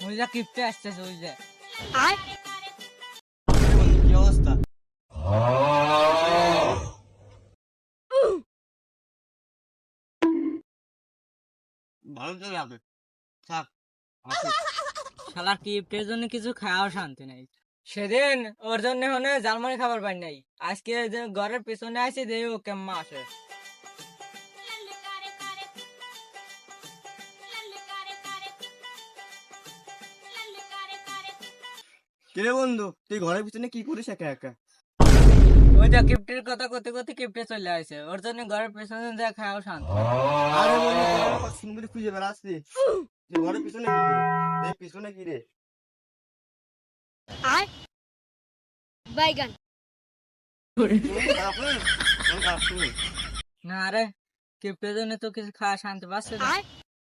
ওই যে কিপটে আসতেছে ওই যে। কি অবস্থা? ভালো তো লাগে। থাক, আসি। শালার কিপটের জন্য কিছু খাওয়াও শান্তি নাই। সেদিন ওর জন্য হনে জালমারি খাবার পাই নাই, আজকে যে ঘরের পিছনে আসি যে ও কেম্মা আসে। কিরে বন্ধু, তুই ঘরের ভিতরে কি করিস একা একা? ওই যে কিপটের কথা করতে করতে কিপটে চলে আসে, ওর জন্য ঘরের পিছনে যা খাওয়াও শান্তি নাই। আরে বন্ধু, তোর আমার কথা শুনবি খুঁজে বেড়াচ্ছি। তুই ঘরের পিছনে কি করে? দেখ পিছনে কি রে? বাইগান তুমি খারাপ না? আমি খারাপ শুনি। না রে, কিপটের জন্য তো কিছু খাওয়া শান্তি পাচ্ছে না।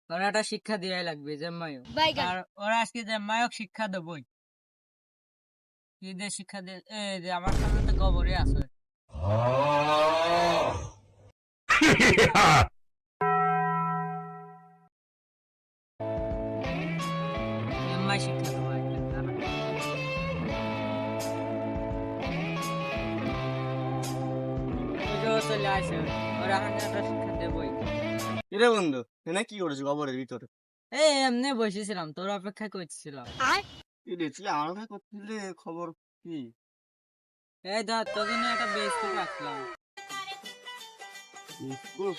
ওরা একটা শিক্ষা দেওয়াই লাগবে জেম্মাইও। বাইগান আর ওরা আজকে জেম্মাইও শিক্ষা দেবই। কি দিয়ে শিক্ষা দিয়ে, এই যে আমার সামনে তো গোবরই আছে। জেম্মাই শিক্ষা দেবো একটা, দাঁড়া। ওই যে ও চলে আসে, ওরা এখন একটা শিক্ষা দেবই। কিরে বন্ধু, এনে কি করেছিস গোবরের ভিতরে? এই এমনি বসেছিলাম, তোর অপেক্ষা করছিলাম। কি রে, তুই আমার ভাই করতেছিলি, খবর কি? এই ধর তোর জন্য একটা বিস্কুট রাখলাম। বিস্কুট?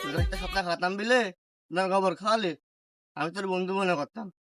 তুই একটা সপ্তাহ খাতাম বিলে, না খবর খাওয়ালে, আমি তোর বন্ধু মনে করতাম।